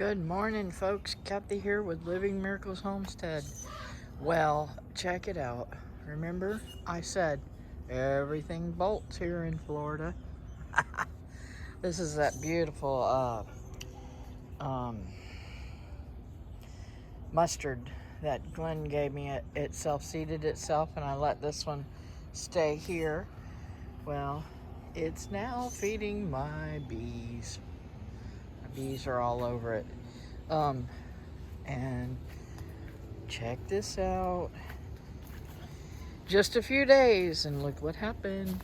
Good morning, folks. Kathy here with Living Miracles Homestead. Well, check it out. Remember, I said everything bolts here in Florida. This is that beautiful mustard that Glenn gave me. It self-seeded itself, and I let this one stay here. Well, it's now feeding my bees. My bees are all over it. And check this out. Just a few days, and look what happened.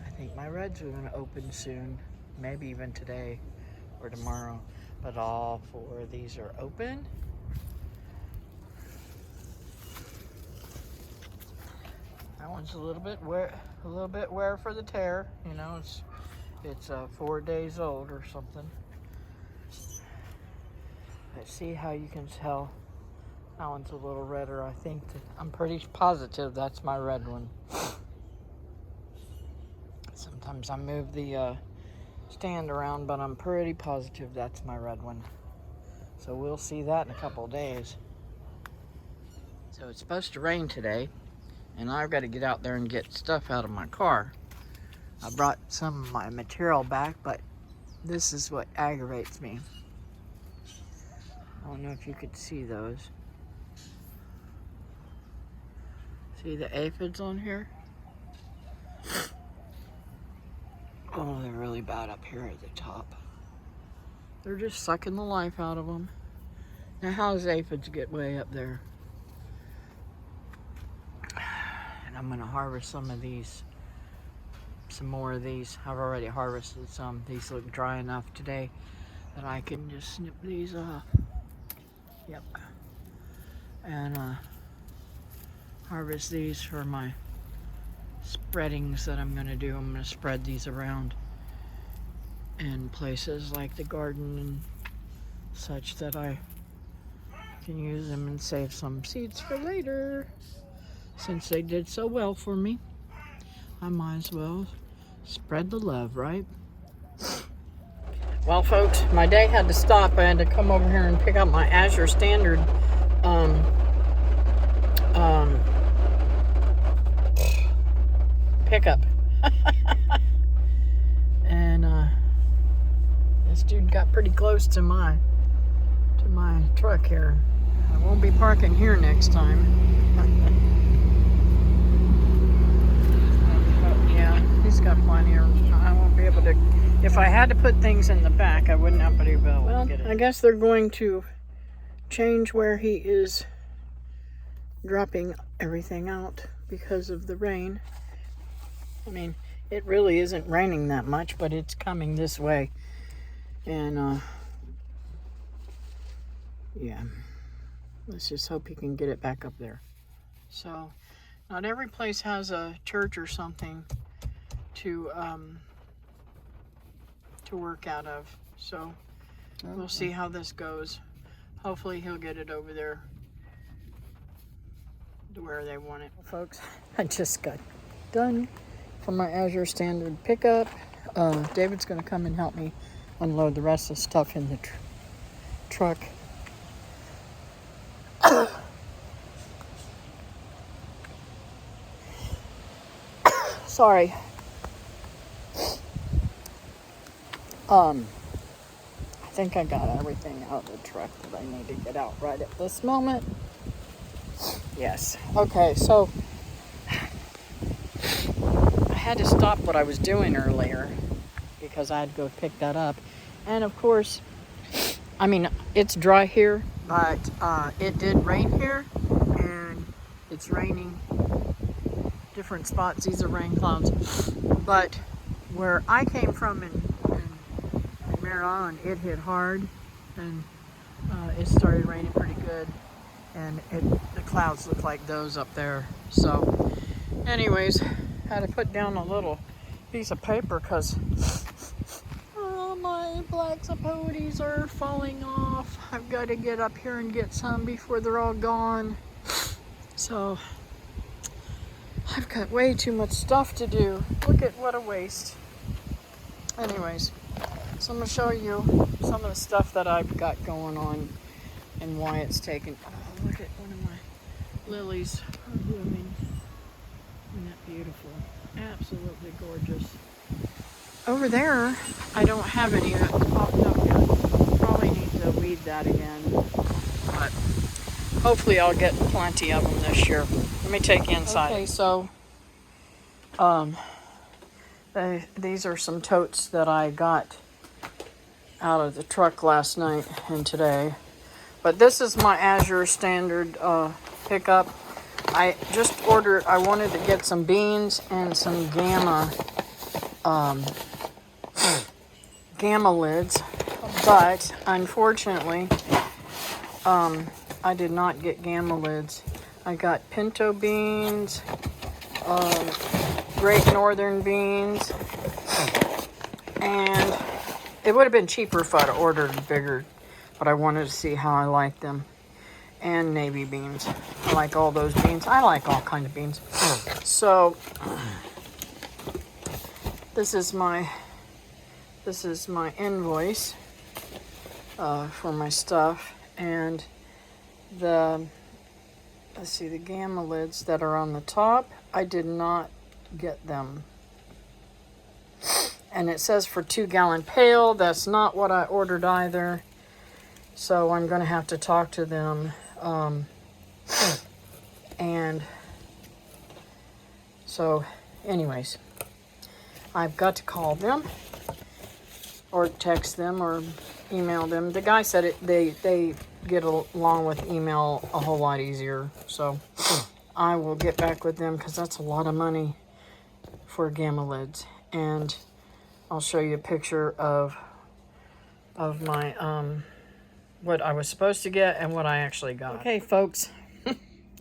I think my reds are going to open soon, maybe even today or tomorrow. But all four of these are open. That one's a little bit wear for the tear. You know, it's 4 days old or something. Let's see how you can tell. That one's a little redder. I'm pretty positive that's my red one. Sometimes I move the stand around, but I'm pretty positive that's my red one. So we'll see that in a couple of days. So it's supposed to rain today, and I've got to get out there and get stuff out of my car. I brought some of my material back, but this is what aggravates me. I don't know if you could see those. See the aphids on here? Oh, they're really bad up here at the top. They're just sucking the life out of them. Now, how does aphids get way up there? And I'm gonna harvest some more of these. I've already harvested some. These look dry enough today that I can just snip these off. Yep. And harvest these for my spreadings that I'm gonna do. I'm gonna spread these around in places like the garden and such that I can use them and save some seeds for later. Since they did so well for me, I might as well spread the love, right? Well, folks, my day had to stop. I had to come over here and pick up my Azure Standard pickup. And this dude got pretty close to my truck here. I won't be parking here next time. Yeah, he's got plenty of room. I won't be able to. If I had to put things in the back, I wouldn't have to be able to get it. I guess they're going to change where he is dropping everything out because of the rain. I mean, it really isn't raining that much, but it's coming this way. And, yeah. Let's just hope he can get it back up there. So, not every place has a church or something to work out of. So, we'll see how this goes. Hopefully he'll get it over there to where they want it. Folks, I just got done for my Azure Standard pickup. David's going to come and help me unload the rest of the stuff in the truck. Sorry. I think I got everything out of the truck that I need to get out right at this moment. Yes. Okay, so I had to stop what I was doing earlier because I had to go pick that up. And of course, I mean, it's dry here, but it did rain here, and it's raining different spots. These are rain clouds. But where I came from in Maryland, it hit hard, and it started raining pretty good, and the clouds look like those up there. So anyways, had to put down a little piece of paper because my black sapotes are falling off. I've got to get up here and get some before they're all gone. So I've got way too much stuff to do. Look at what a waste. Anyways, So I'm going to show you some of the stuff that I've got going on and why it's taken. Oh, look at one of my lilies are blooming. Isn't that beautiful? Absolutely gorgeous. Over there, I don't have any that's popped up yet. Probably need to weed that again. But hopefully I'll get plenty of them this year. Let me take you inside. Okay, so these are some totes that I got out of the truck last night and today. But this is my Azure standard pickup. I just ordered, I wanted to get some beans and some gamma lids, but unfortunately I did not get gamma lids. I got pinto beans, Great Northern beans, and it would have been cheaper if I'd ordered bigger, but I wanted to see how I like them. And navy beans. I like all those beans. I like all kinds of beans. So this is my invoice for my stuff, and let's see, the gamma lids that are on the top, I did not get them. And it says for 2-gallon pail. That's not what I ordered either. So I'm going to have to talk to them. And so anyways, I've got to call them or text them or email them. The guy said they get along with email a whole lot easier. So I will get back with them because that's a lot of money for gamma lids. And I'll show you a picture of my what I was supposed to get and what I actually got. Okay, folks,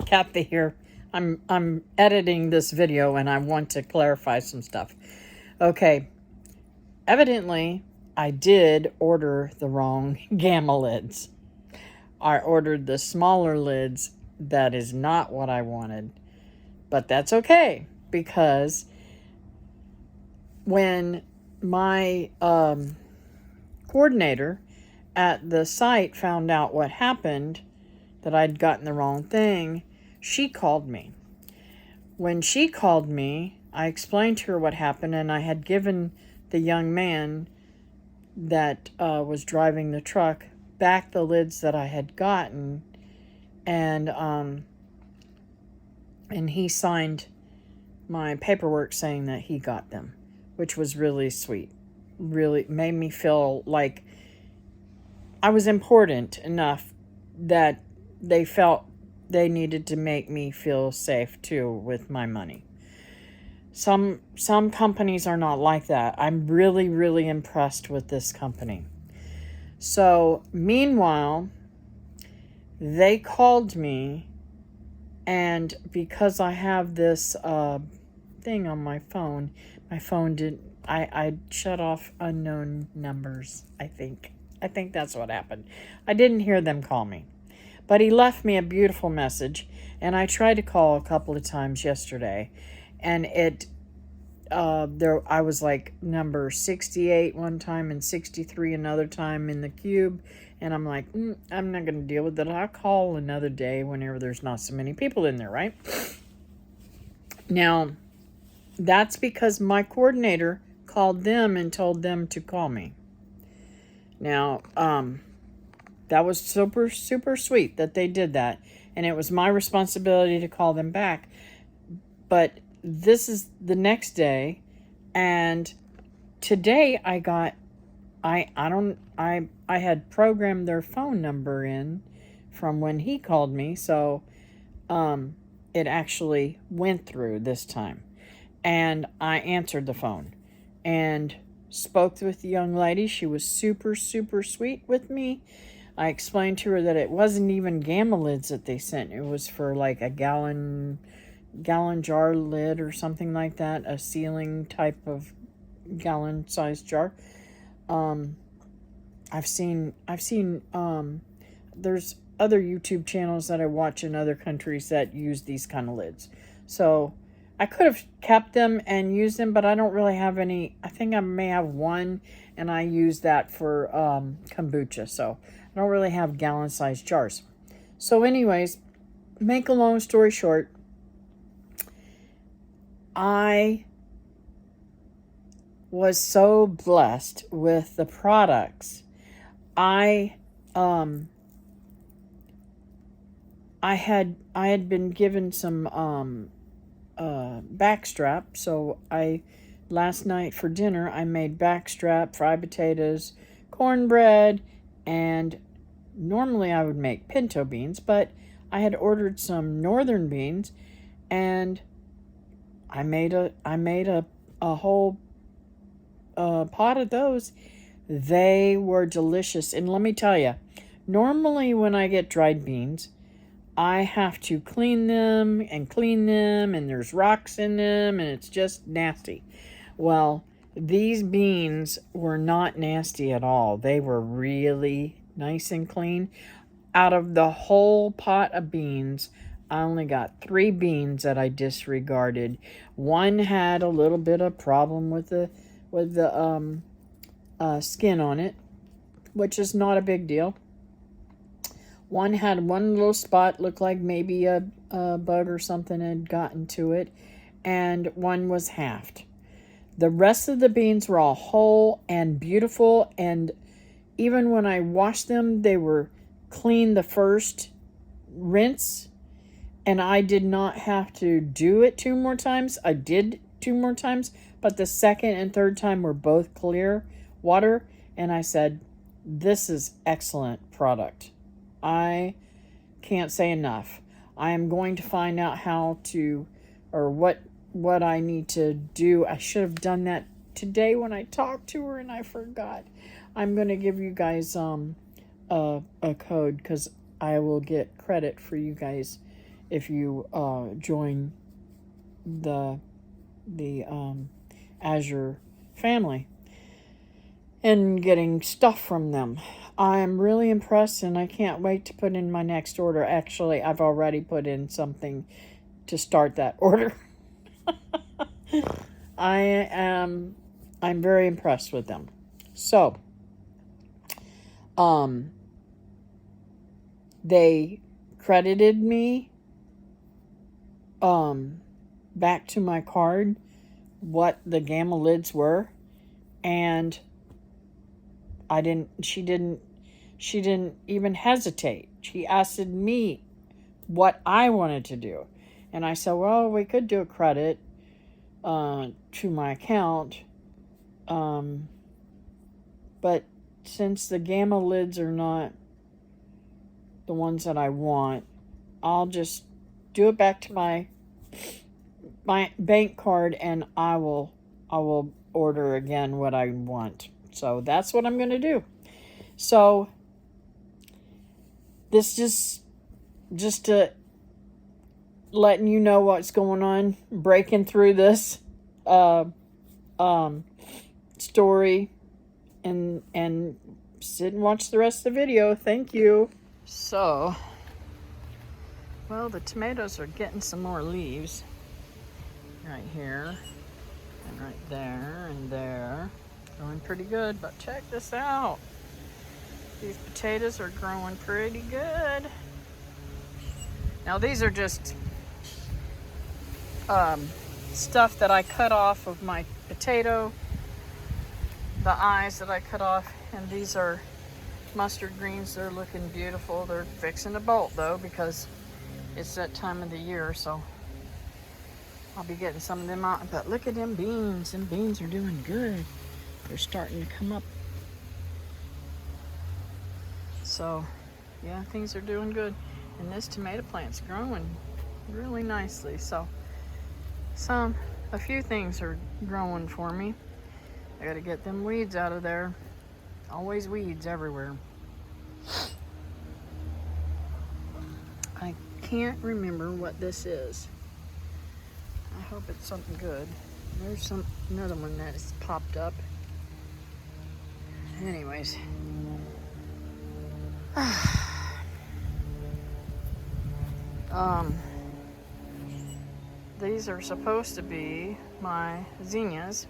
Kathy here. I'm editing this video and I want to clarify some stuff. Okay, evidently I did order the wrong gamma lids. I ordered the smaller lids. That is not what I wanted, but that's okay, because when my coordinator at the site found out what happened, that I'd gotten the wrong thing, she called me. When she called me, I explained to her what happened, and I had given the young man that was driving the truck back the lids that I had gotten, and he signed my paperwork saying that he got them, which was really sweet. Really made me feel like I was important enough that they felt they needed to make me feel safe too with my money. Some companies are not like that. I'm really, really impressed with this company. So meanwhile, they called me, and because I have this thing on my phone didn't, I shut off unknown numbers, I think. I think that's what happened. I didn't hear them call me. But he left me a beautiful message, and I tried to call a couple of times yesterday, and I was like number 68 one time and 63 another time in the queue, and I'm like, I'm not going to deal with it. I'll call another day whenever there's not so many people in there, right? Now, that's because my coordinator called them and told them to call me. Now, that was super, super sweet that they did that. And it was my responsibility to call them back. But this is the next day. And today I had programmed their phone number in from when he called me. So, it actually went through this time. And I answered the phone and spoke with the young lady. She was super, super sweet with me. I explained to her that it wasn't even gamma lids that they sent. It was for like a gallon jar lid or something like that, a ceiling type of gallon sized jar. I've seen there's other YouTube channels that I watch in other countries that use these kind of lids. So I could have kept them and used them, but I don't really have any. I think I may have one, and I use that for kombucha. So I don't really have gallon-sized jars. So anyways, make a long story short, I was so blessed with the products. I had been given some backstrap, so last night for dinner I made backstrap, fried potatoes, cornbread, and normally I would make pinto beans, but I had ordered some northern beans, and I made a whole pot of those. They were delicious, and let me tell you, normally when I get dried beans, I have to clean them, and there's rocks in them, and it's just nasty. Well, these beans were not nasty at all. They were really nice and clean. Out of the whole pot of beans, I only got 3 beans that I disregarded. One had a little bit of problem with the skin on it, which is not a big deal. One had one little spot, looked like maybe a bug or something had gotten to it, and one was halved. The rest of the beans were all whole and beautiful, and even when I washed them, they were clean the first rinse, and I did not have to do it 2 more times. I did 2 more times, but the second and third time were both clear water, and I said, this is excellent product. I can't say enough. I am going to find out how to, or what I need to do. I should have done that today when I talked to her and I forgot. I'm going to give you guys a code, because I will get credit for you guys if you join the Azure family and getting stuff from them. I'm really impressed, and I can't wait to put in my next order. Actually, I've already put in something to start that order. I'm very impressed with them. So, they credited me back to my card what the Gamma lids were, and she didn't even hesitate. She asked me what I wanted to do, and I said, well, we could do a credit to my account, but since the Gamma lids are not the ones that I want, I'll just do it back to my bank card, and I will order again what I want. So that's what I'm going to do. So this just to letting you know what's going on, breaking through this story, and sit and watch the rest of the video. Thank you. So, well, the tomatoes are getting some more leaves right here and right there and there. Growing pretty good, but check this out. These potatoes are growing pretty good. Now these are just stuff that I cut off of my potato, the eyes that I cut off, and these are mustard greens. They're looking beautiful. They're fixing to bolt though, because it's that time of the year, so I'll be getting some of them out. But look at them beans. Them beans are doing good. They're starting to come up. So, yeah, things are doing good. And this tomato plant's growing really nicely. So, a few things are growing for me. I gotta get them weeds out of there. Always weeds everywhere. I can't remember what this is. I hope it's something good. There's another one that has popped up. Anyways. These are supposed to be my zinnias.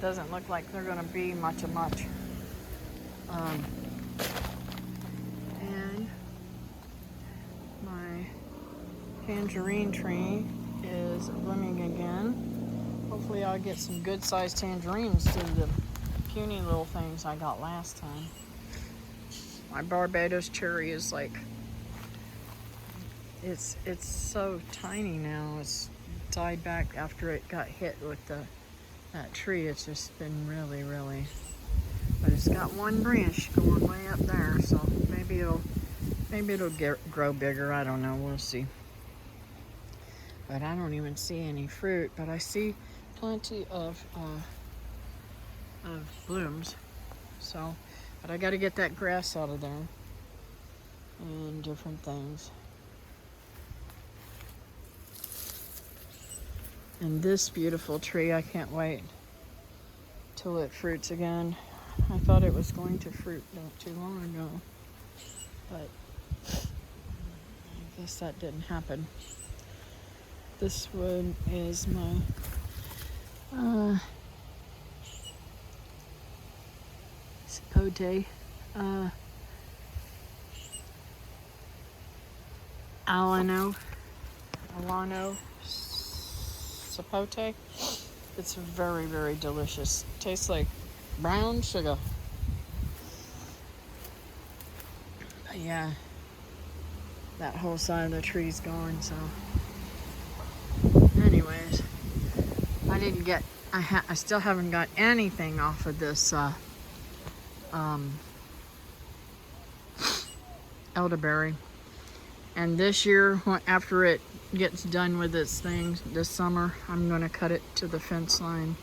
doesn't look like they're going to be much of much. And my tangerine tree is blooming again. Hopefully I'll get some good sized tangerines to the puny little things I got last time. My Barbados cherry is like, it's so tiny now. It's died back after it got hit with that tree. It's just been really, but it's got one branch going way up there, so maybe it'll grow bigger. I don't know. We'll see. But I don't even see any fruit, but I see plenty of blooms. So, but I got to get that grass out of there and different things. And this beautiful tree, I can't wait till it fruits again. I thought it was going to fruit not too long ago, but I guess that didn't happen. This one is my sapote, Alano sapote. It's very delicious. Tastes like brown sugar. But yeah, that whole side of the tree's gone, so anyways, I still haven't got anything off of this elderberry. And this year, after it gets done with its thing this summer, I'm going to cut it to the fence line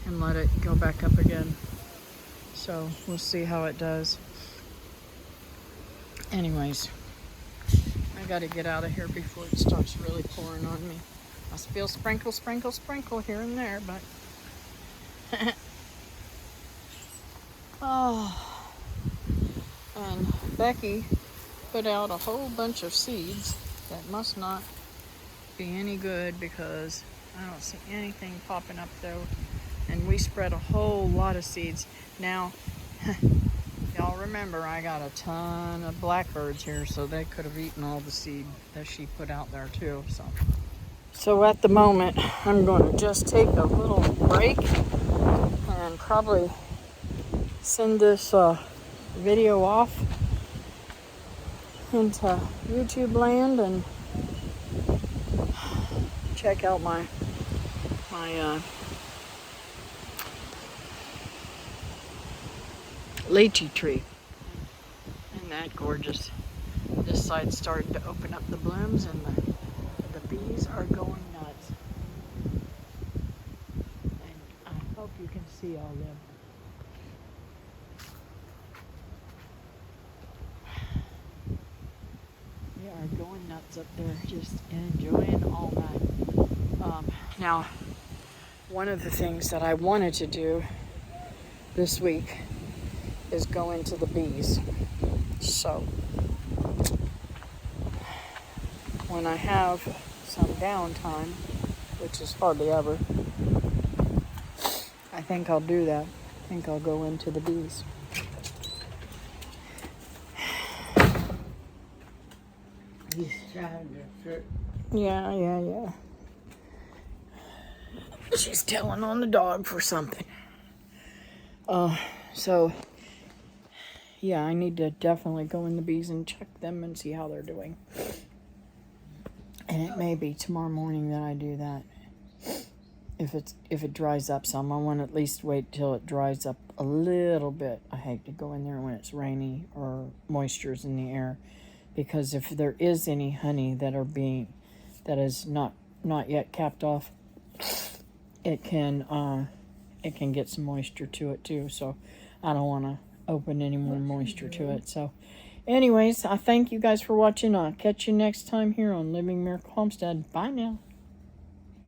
and let it go back up again. So we'll see how it does. Anyways, I got to get out of here before it starts really pouring on me. I feel sprinkle here and there, but oh. And Becky put out a whole bunch of seeds that must not be any good because I don't see anything popping up though. And we spread a whole lot of seeds. Now, y'all remember I got a ton of blackbirds here, so they could have eaten all the seed that she put out there too. So at the moment, I'm going to just take a little break and probably send this video off into YouTube land and check out my lychee tree. Isn't that gorgeous? This side's starting to open up the blooms and the bees are going nuts. And I hope you can see all them. They are going nuts up there, just enjoying all that. Now, one of the things that I wanted to do this week is go into the bees. So, when I have some downtime, which is hardly ever, I think I'll do that. I think I'll go into the bees. He's trying to fit. Yeah. She's telling on the dog for something. So, yeah, I need to definitely go in the bees and check them and see how they're doing. And it may be tomorrow morning that I do that. If it dries up some, I want to at least wait till it dries up a little bit. I hate to go in there when it's rainy or moisture's in the air, because if there is any honey that is not yet capped off, it can get some moisture to it too. So I don't want to open any more moisture to it. So anyways, I thank you guys for watching. I'll catch you next time here on Living Miracle Homestead. Bye now.